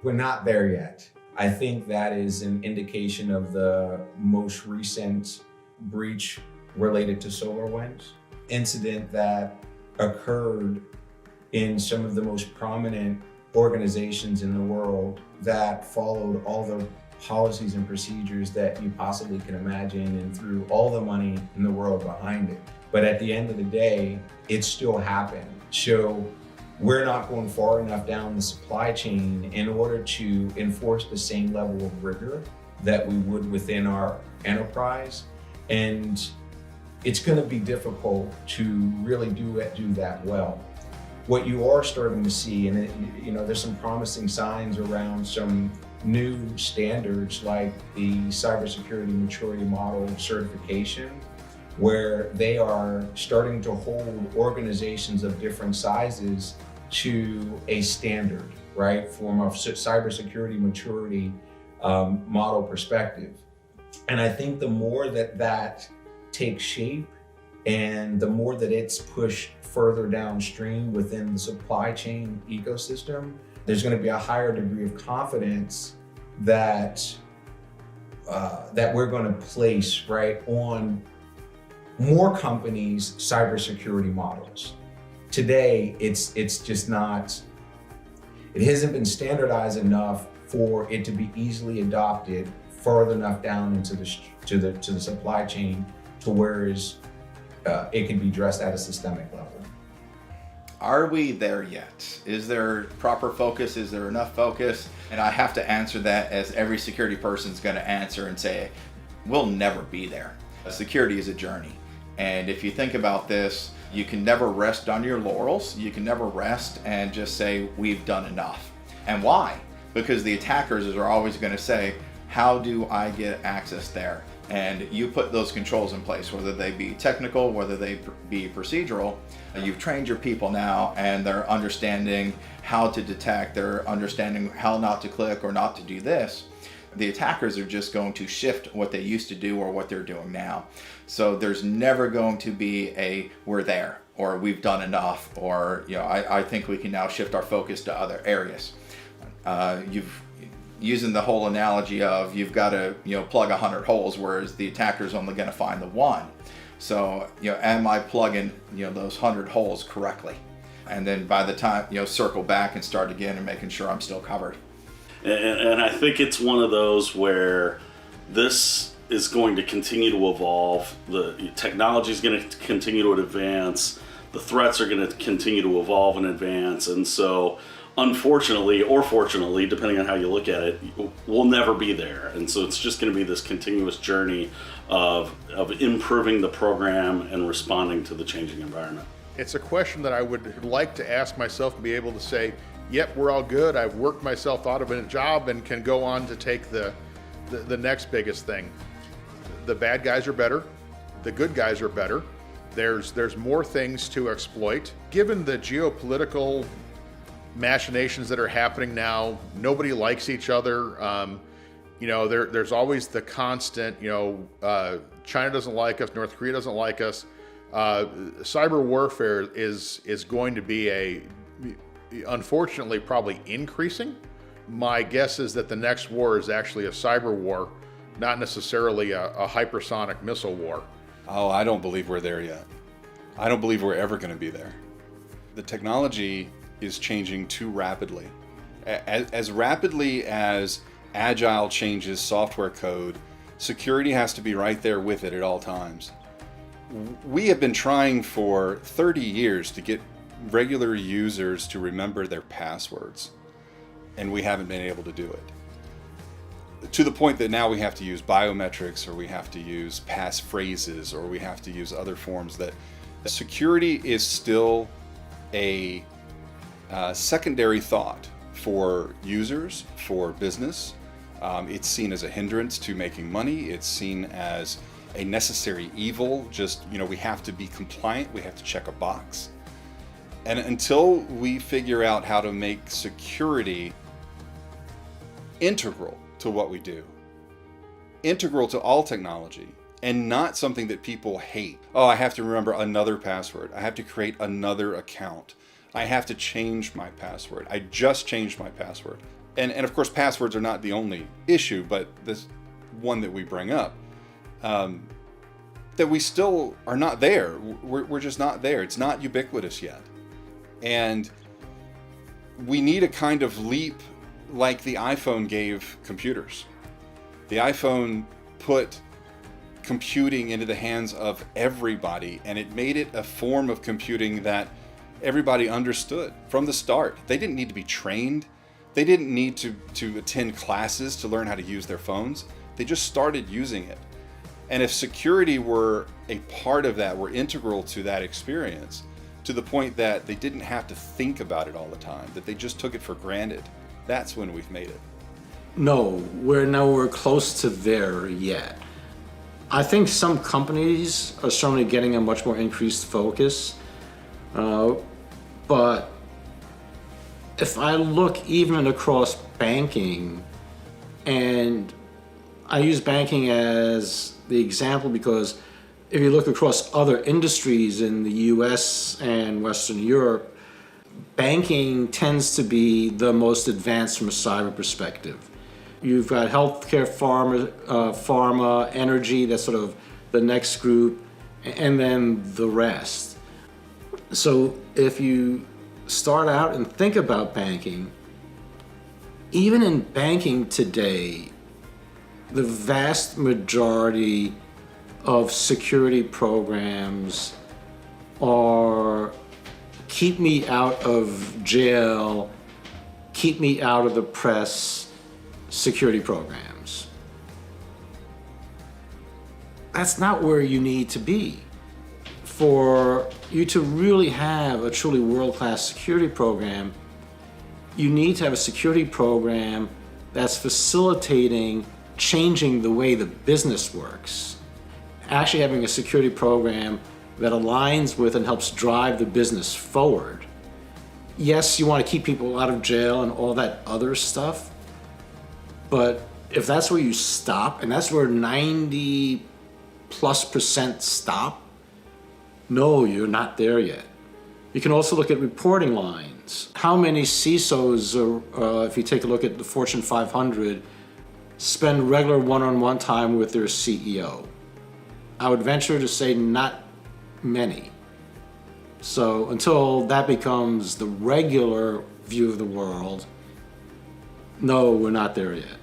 We're not there yet. I think that is an indication of the most recent breach related to SolarWinds incident that occurred in some of the most prominent organizations in the world that followed all the policies and procedures that you possibly can imagine and threw all the money in the world behind it. But at the end of the day, it still happened. So we're not going far enough down the supply chain in order to enforce the same level of rigor that we would within our enterprise. And it's going to be difficult to really do that well. What you are starting to see, and there's some promising signs around some new standards like the cybersecurity maturity model certification, where they are starting to hold organizations of different sizes to a standard, right, from a cybersecurity maturity model perspective. And I think the more that takes shape and the more that it's pushed further downstream within the supply chain ecosystem, there's going to be a higher degree of confidence that we're going to place right on more companies' cybersecurity models. Today, it's just not. It hasn't been standardized enough for it to be easily adopted further enough down into the supply chain to where it can be addressed at a systemic level. Are we there yet? Is there proper focus? Is there enough focus? And I have to answer that as every security person is going to answer and say, we'll never be there. Security is a journey. And if you think about this, you can never rest on your laurels. You can never rest and just say, we've done enough. And why? Because the attackers are always going to say, how do I get access there? And you put those controls in place, whether they be technical, whether they be procedural. You've trained your people now, and they're understanding how to detect, they're understanding how not to click or not to do this. The attackers are just going to shift what they used to do or what they're doing now. So there's never going to be a we're there or we've done enough, or I think we can now shift our focus to other areas. Using the whole analogy of you've got to plug 100 holes, whereas the attacker's only going to find the one. So am I plugging those 100 holes correctly? And then by the time circle back and start again and making sure I'm still covered. And I think it's one of those where this is going to continue to evolve. The technology is going to continue to advance. The threats are going to continue to evolve and advance. And so, unfortunately or fortunately, depending on how you look at it, we'll never be there. And so it's just going to be this continuous journey of improving the program and responding to the changing environment. It's a question that I would like to ask myself and be able to say, yep, we're all good. I've worked myself out of a job and can go on to take the next biggest thing. The bad guys are better. The good guys are better. There's more things to exploit. Given the geopolitical machinations that are happening now, nobody likes each other. There's always the constant, China doesn't like us, North Korea doesn't like us. Cyber warfare is going to be unfortunately probably increasing. My guess is that the next war is actually a cyber war, not necessarily a hypersonic missile war. Oh, I don't believe we're there yet. I don't believe we're ever going to be there. The technology is changing too rapidly. As rapidly as Agile changes software code, security has to be right there with it at all times. We have been trying for 30 years to get regular users to remember their passwords, and we haven't been able to do it. To the point that now we have to use biometrics, or we have to use passphrases, or we have to use other forms. That security is still a secondary thought for users, for business. It's seen as a hindrance to making money. It's seen as a necessary evil. Just, we have to be compliant. We have to check a box. And until we figure out how to make security integral to what we do, integral to all technology, and not something that people hate. Oh, I have to remember another password. I have to create another account. I have to change my password. I just changed my password. And of course, passwords are not the only issue, but this one that we bring up, that we still are not there. We're just not there. It's not ubiquitous yet. And we need a kind of leap like the iPhone gave computers. The iPhone put computing into the hands of everybody, and it made it a form of computing that everybody understood from the start. They didn't need to be trained. They didn't need to attend classes to learn how to use their phones. They just started using it. And if security were a part of that, were integral to that experience, to the point that they didn't have to think about it all the time, that they just took it for granted, that's when we've made it. No, we're nowhere close to there yet. I think some companies are certainly getting a much more increased focus, but if I look even across banking, and I use banking as the example because if you look across other industries in the US and Western Europe, banking tends to be the most advanced from a cyber perspective. You've got healthcare, pharma, energy, that's sort of the next group, and then the rest. So if you start out and think about banking, even in banking today, the vast majority of security programs are keep me out of jail, keep me out of the press security programs. That's not where you need to be. For you to really have a truly world-class security program, you need to have a security program that's facilitating changing the way the business works. Actually having a security program that aligns with and helps drive the business forward. Yes, you want to keep people out of jail and all that other stuff, but if that's where you stop, and that's where 90+% stop, no, you're not there yet. You can also look at reporting lines. How many CISOs, if you take a look at the Fortune 500, spend regular one-on-one time with their CEO? I would venture to say not many. So until that becomes the regular view of the world, no, we're not there yet.